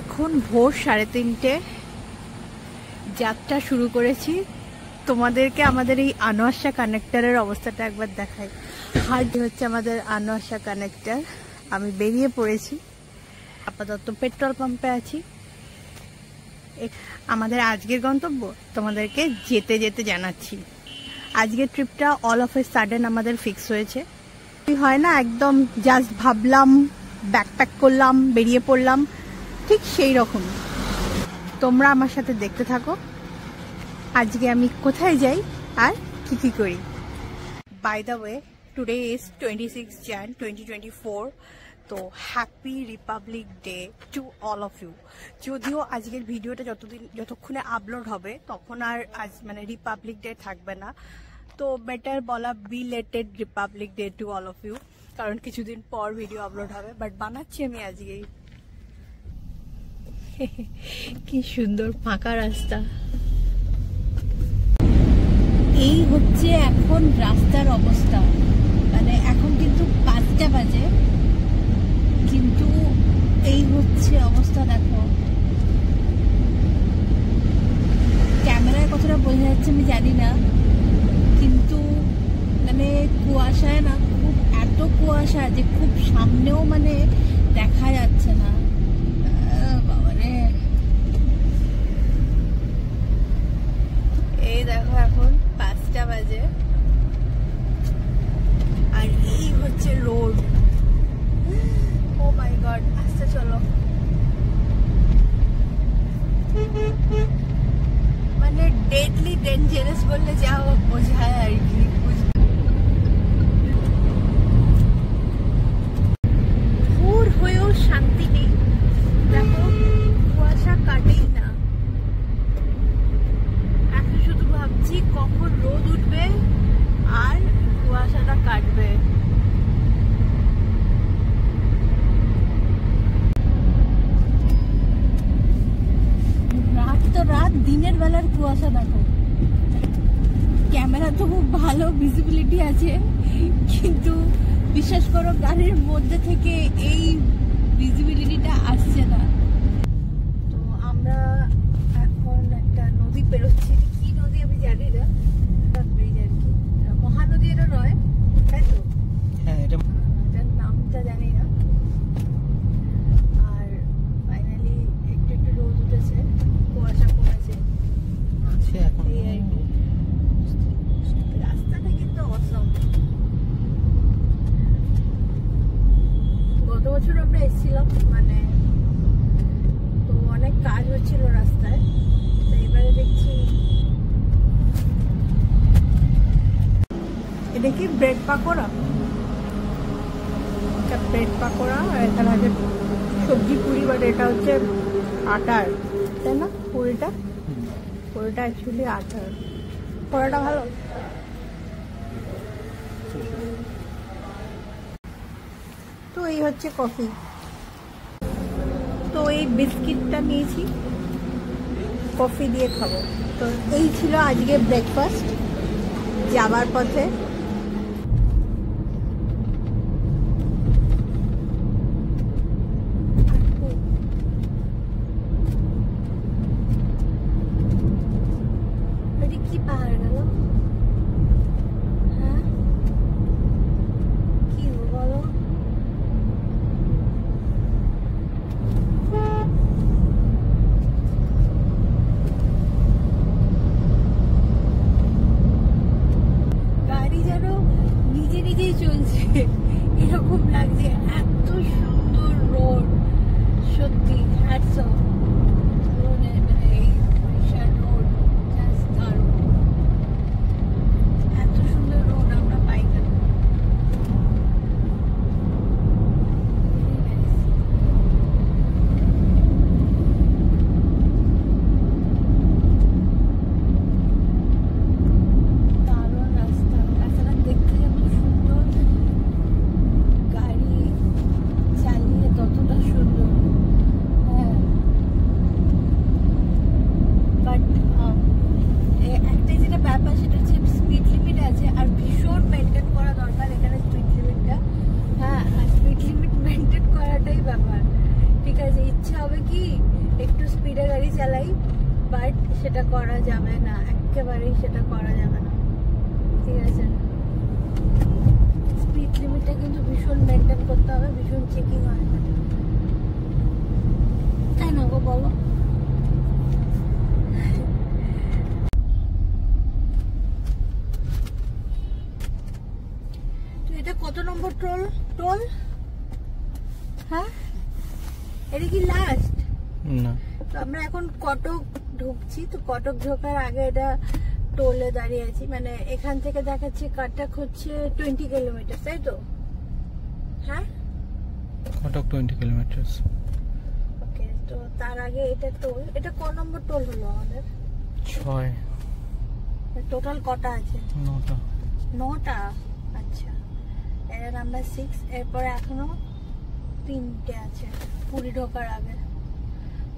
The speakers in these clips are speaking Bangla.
এখন ভোর 3:30 যাত্রা শুরু করেছি। তোমাদেরকে আমাদের এই আনোয়ারশাহ কানেক্টরের অবস্থাটা একবার দেখাই। হার্ড হচ্ছে আমাদের আনোয়ারশাহ কানেক্টর। আমি বেরিয়ে পড়েছি, আপাতত পেট্রোল পাম্পে আছি। আমাদের আজকের গন্তব্য তোমাদেরকে যেতে যেতে জানাচ্ছি। আজকের ট্রিপটা অল অফ এ সাডেন আমাদের ফিক্স হয়েছে। হয় না একদম জাস্ট ভাবলাম, ব্যাকপ্যাক করলাম, বেরিয়ে পড়লাম, ঠিক সেই রকম। তোমরা আমার সাথে দেখতে থাকো আজকে আমি কোথায় যাই আর কি কি করি। By the way, today is 26 Jan 2024। তো happy republic day to all of you. যদিও আজকের ভিডিওটা যতক্ষণে আপলোড হবে তখন আর মানে রিপাবলিক ডে থাকবে না, তো বেটার বলা belated republic day to all of you, কারণ কিছুদিন পর ভিডিও আপলোড হবে। বাট বানাচ্ছি আমি আজকেই। কি সুন্দর ফাঁকা রাস্তা। এই হচ্ছে এখন রাস্তার অবস্থা। মানে এখন কিন্তু 5টা বাজে, কিন্তু এই হচ্ছে অবস্থা। দেখো, ক্যামেরায় কতটা বোঝা যাচ্ছে আমি জানি না, কিন্তু মানে কুয়াশায় না, খুব এত কুয়াশা যে খুব সামনেও মানে দেখা যাচ্ছে না। বাবারে, এই দেখো এখন 5টা বাজে আর এই হচ্ছে রোড। ও মাই গড, আস্তে চলো। মানে ডেডলি ডেঞ্জারাস বললে যা বোঝায় আর কি। ভোর হয়েও শান্তি নেই। দেখো, কুয়াশা কাটেই না। এখন শুধু ভাবছি কখন রোদ উঠবে আর কুয়াশাটা কাটবে। রাত তো রাত, দিনের বেলার কুয়াশা দেখো। ক্যামেরা তো খুব ভালো ভিজিবিলিটি আছে, কিন্তু বিশ্বাস করো গাড়ির মধ্যে থেকে এই ভিজিবিলিটিটা আসছে না। তো আমরা এখন একটা নদী পেরোচ্ছি, কি নদী আমি জানি না, ব্রিজ আর কি। মহানদী এটা নয়, তাই তো? হ্যাঁ, এটার নামটা জানি না। আর ফাইনালি একটু একটু রোদ উঠেছে, কুয়াশা কমেছে এখন। রাস্তাটা কিন্তু অসম। গত বছর আমরা এসেছিলাম, মানে তো অনেক কাজ হচ্ছিল রাস্তায়, তো এবারে দেখছি। এটা কি ব্রেড পাকোড়া? এটা ব্রেড পাকোড়া, আর এখানে আছে সবজি পুরি, বাট এটা হচ্ছে আটার, তাই না? পুরিটা অ্যাকচুয়ালি আটার। পরোটা ভালো। তো এই হচ্ছে কফি। তো এই বিস্কিটটা নিয়েছি, কফি দিয়ে খাবো। তো এই ছিল আজকে ব্রেকফাস্ট। যাবার পথে কি পাহাড় গেল? হ্যাঁ, কি বলো? গাড়ি যেন নিজে নিজেই চলছে এরকম লাগছে। এত সুন্দর রোড, সত্যি হ্যাটস অফ। বাট সেটা করা যাবে না, একেবারেই সেটা করা যাবে না, ঠিক আছে? স্পিড লিমিটটা কিন্তু ভীষণ মেনটেন করতে হবে, ভীষণ চেকিং হয়, তাই না গো বলো? তো এটা কত নম্বর টোল? হ্যাঁ, এটা কি লাস্ট? না, তো আমরা এখন কটক ঢুকছি। তো কটক ঢোকার আগে এটা টোলে দাঁড়িয়ে আছি, মানে এখান থেকে দেখাচ্ছে কাটক হচ্ছে 20 কিলোমিটার, তাই তো? হ্যাঁ, কটক 20 কিলোমিটার। ওকে, তো তার আগে এটা টোল। এটা ক নম্বর টোল হলো আমাদের? 6। টোটাল কটা আছে? 9টা। আচ্ছা, এর আমরা 6, এরপরে এখনো 3টে আছে পুরী ঢোকার আগে।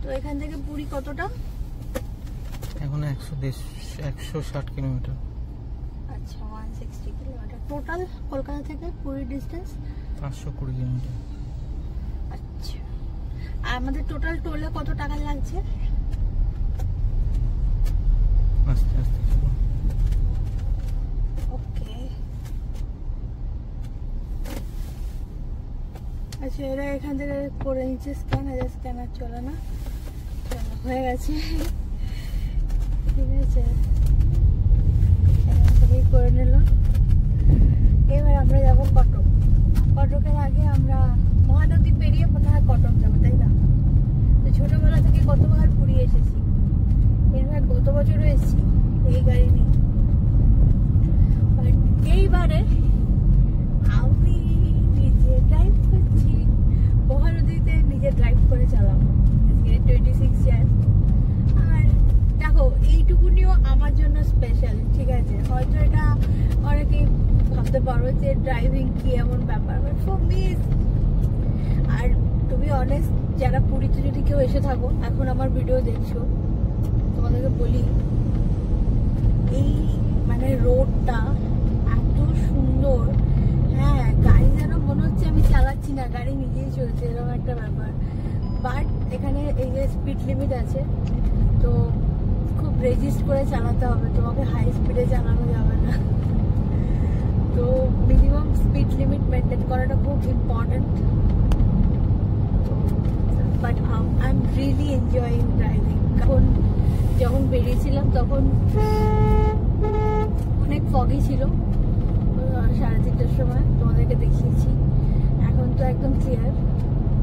তো এখান থেকে পুরী কতটা? এখন 160 কিলোমিটার। আচ্ছা, 160 কিলোমিটার টোটাল কলকাতা থেকে পুরী ডিস্টেন্স 520 কিলোমিটার। আচ্ছা, আর আমাদের টোটাল টোলে কত টাকা লাগছে? আস্তে আস্তে। ওকে, আচ্ছা, এরা এখান থেকে করে নিচ্ছে স্ক্যানার চলে না, চলো হয়ে গেছে, ঠিক আছে, এখান থেকেই করে নিল। এবার আমরা যাবো কটক। কটকের আগে আমরা মহানদী পেরিয়ে মনে হয় কটক যাবো, তাই না? তো ছোটবেলা থেকে কতবার পুরী এসেছি, এরপর গত বছরও এসেছি এই গাড়ি নিয়ে। এইবারে আমি নিজে ড্রাইভ করছি, মহানদীতে নিজে ড্রাইভ করে চালাবো। আজকে 26 jan। আর দেখো, এইটুকুনিও আমার জন্য স্পেশাল, ঠিক আছে? হয়তো এটা অনেকেই ভাবতে পারো যে ড্রাইভিং কি এমন ব্যাপার, বাট ফর মি, আর টু বি অনেস্ট, যারা পুরীতে যদি কেউ এসে থাকো, এখন আমার ভিডিও দেখছো, তোমাদেরকে বলি, এই মানে রোডটা এত সুন্দর। হ্যাঁ, গাড়ি যেন মনে হচ্ছে আমি চালাচ্ছি না, গাড়ি নিজেই চলছে, এরকম একটা ব্যাপার। বাট এখানে এই যে স্পিড লিমিট আছে, তো খুব রেজিস্ট করে চালাতে হবে, তোমাকে হাই স্পিডে চালানো যাবে না। তো মিনিমাম স্পিড লিমিট মেনটেন করাটা খুব important. But I am really enjoying driving. যখন বেরিয়েছিলাম তখন অনেক ফগি ছিল, 3:30টার সময় তোমাদেরকে দেখিয়েছি। এখন তো একদম ক্লিয়ার।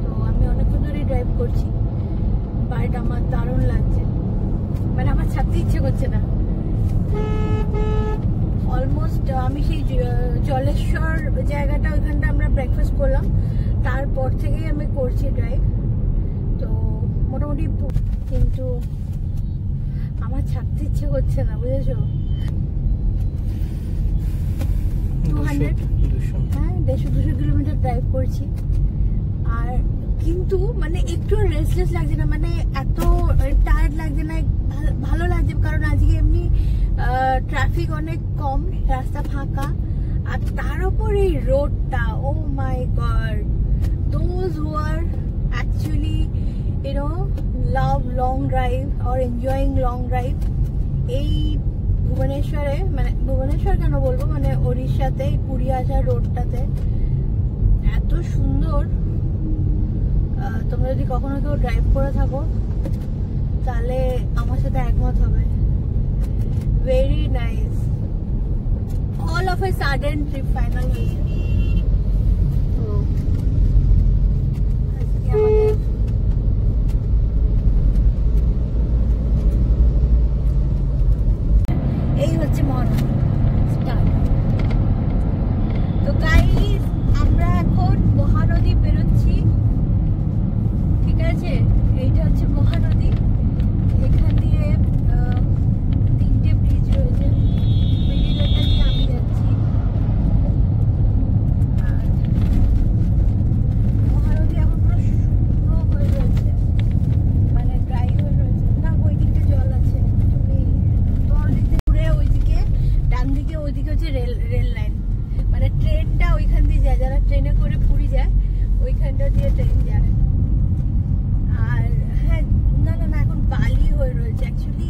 তো আমি অনেকক্ষণ ধরেই ড্রাইভ করছি, বাট আমার দারুণ লাগছে, মানে আমার ছাড়তে ইচ্ছে করছে না। অলমোস্ট আমি সেই জলেশ্বর জায়গাটা, ওইখানটা আমরা ব্রেকফাস্ট করলাম, তারপর থেকেই আমি করছি ড্রাইভ। তো মোটামুটি, কিন্তু আমার ছাড়তে ইচ্ছে করছে না, বুঝেছো? 150-200 কিলোমিটার ড্রাইভ করছি, আর কিন্তু মানে একটু রেস্টলেস লাগছে না, মানে এত টায়ার্ড লাগছে না, ভালো লাগছে। কারণ আজকে এমনি ট্রাফিক অনেক কম, রাস্তা ফাঁকা, আর তার উপর এই রোডটা, oh my god. Those who are actually love long drive or enjoying long drive, এই ভুবনেশ্বরে, মানে ভুবনেশ্বর কেন বলবো, মানে ওড়িশাতে পুরী আসার রোডটাতে এত সুন্দর। তোমরা যদি কখনো কেউ ড্রাইভ করে থাকো, তাহলে আমার সাথে একমত হবে। Very nice. All of a sudden trip final হয়েছে। তো আজকে আমাদের এই হচ্ছে মহানদী স্টার্ট। তো গাইস, আমরা এখন মহানদী বেরোচ্ছি, ঠিক আছে? এইটা হচ্ছে মহানদী। এখান দিয়ে 3টে ব্রিজ রয়েছে, মিডিলেটা দিয়ে আমি যাচ্ছি। আর মহানদী এখন পুরো শুকনো হয়ে রয়েছে, মানে ড্রাই হয়ে রয়েছে না। ওই দিকটা জল আছে, তুমি তোমার দিক থেকে ঘুরে ওইদিকে ডান দিকে, ওইদিকে হচ্ছে রেল লাইন, মানে ট্রেনটা ওইখান দিয়ে যায়। যারা ট্রেনে করে পুরী যায়, ওইখানটা দিয়ে ট্রেন যায়। আর হ্যাঁ, না, এখন বালি হয়ে রয়েছে। অ্যাকচুয়ালি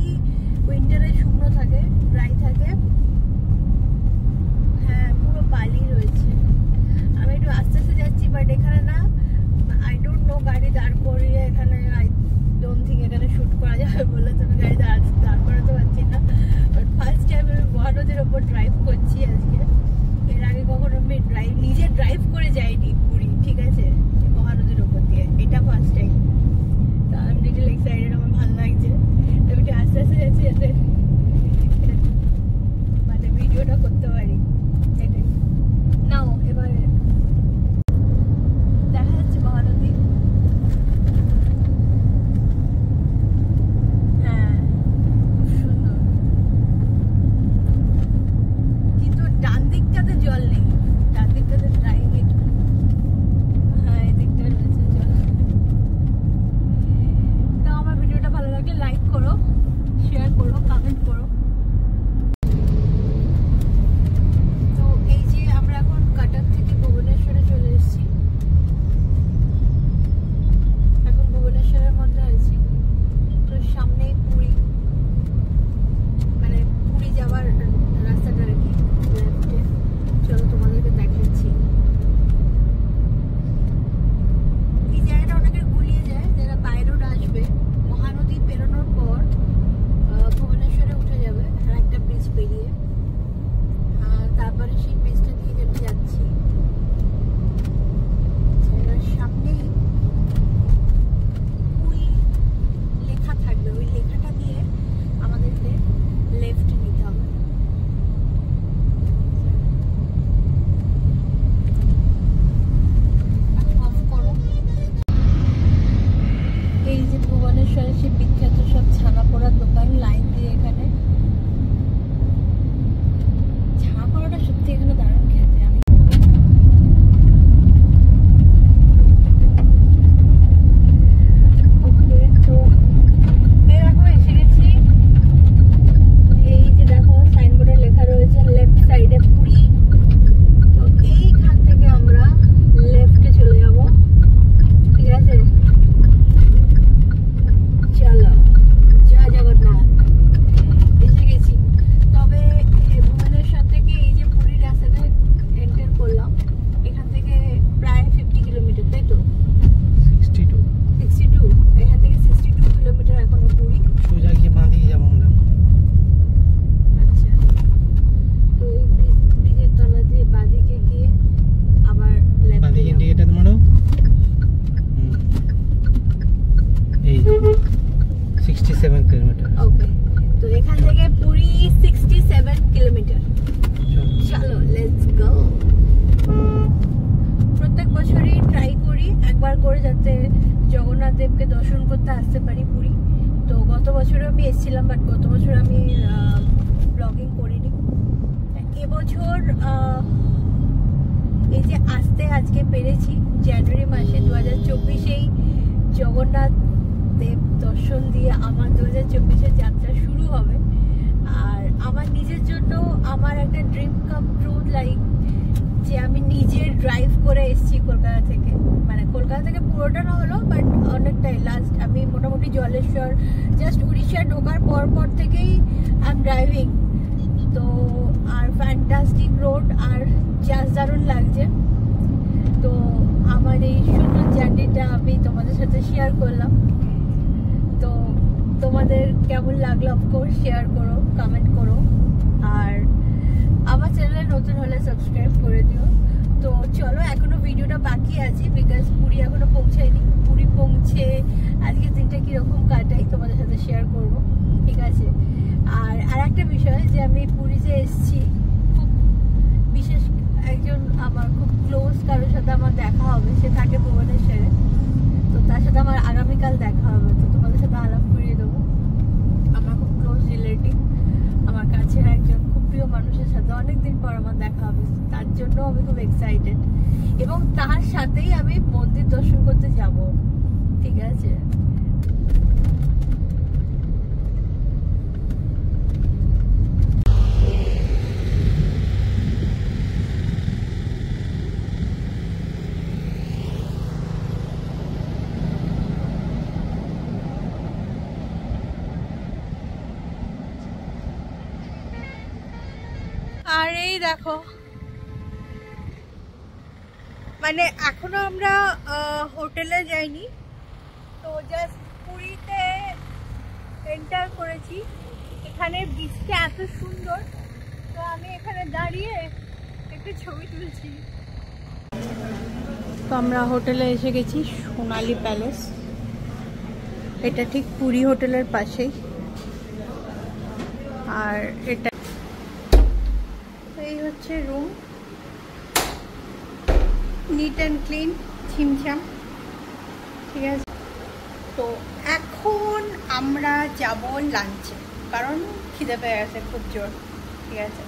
একসাথে আসতে পারি পুরী। তো গত বছরও আমি এসেছিলাম, বাট গত বছর আমি ব্লগিং করিনি। এবছর এই যে আসতে আজকে পেরেছি জানুয়ারি মাসে 2024-এই জগন্নাথ দেব দর্শন দিয়ে আমার 2024-এর যাত্রা শুরু হবে। আর আমার নিজের জন্য আমার একটা ড্রিম কাম ট্রু, লাইক যে আমি নিজে ড্রাইভ করে এসেছি কলকাতা থেকে, মানে কলকাতা থেকে পুরোটা না হলো বাট অনেকটাই। লাস্ট আমি মোটামুটি জলেশ্বর জাস্ট উড়িষ্যা ঢোকার পর থেকেই আই এম ড্রাইভিং। তো আর ফ্যান্টাস্টিক রোড, আর জাস্ট দারুণ লাগছে। তো আমার এই সুন্দর জার্নিটা আমি তোমাদের সাথে শেয়ার করলাম। তো তোমাদের কেমন লাগলো অফকোর্স শেয়ার করো, কমেন্ট করো, আর আমার চ্যানেলে নতুন হলে সাবস্ক্রাইব করে দিও। তো চলো, এখনো ভিডিওটা বাকি আছে বিকজ পুরী এখনো পৌঁছায়নি। পুরী পৌঁছে আজকের দিনটা কিরকম কাটাই তোমাদের সাথে শেয়ার করব, ঠিক আছে? আর একটা বিষয় যে আমি পুরী যে এসেছি, খুব বিশেষ একজন আমার খুব ক্লোজ কারোর সাথে আমার দেখা হবে, সে থাকে ভুবনেশ্বরে। তো তার সাথে আমার আগামীকাল দেখা হবে, তো তোমাদের সাথে আলাপ করিয়ে দেবো। আমার খুব ক্লোজ রিলেটিভ, আমার কাছের একজন খুব প্রিয় মানুষের সাথে অনেকদিন পর আমার দেখা হবে, তার জন্য আমি খুব এক্সাইটেড। এবং তার সাথেই আমি মন্দির দর্শন করতে যাব, ঠিক আছে? আর এই দেখো, মানে এখনো আমরা হোটেলে যাইনি, তো জাস্ট পুরীতে এন্টার করেছি। এখানে বিচটা এত সুন্দর, তো আমি এখানে দাঁড়িয়ে একটু ছবি তুলছি। তো আমরা হোটেলে এসে গেছি, সোনালী প্যালেস। এটা ঠিক পুরী হোটেলের পাশেই। আর এটা এই হচ্ছে রুম, নিট অ্যান্ড ক্লিন, ছিমছাম, ঠিক আছে? তো এখন আমরা যাব লাঞ্চে, কারণ খিদে পেয়ে গেছে খুব জোর, ঠিক আছে?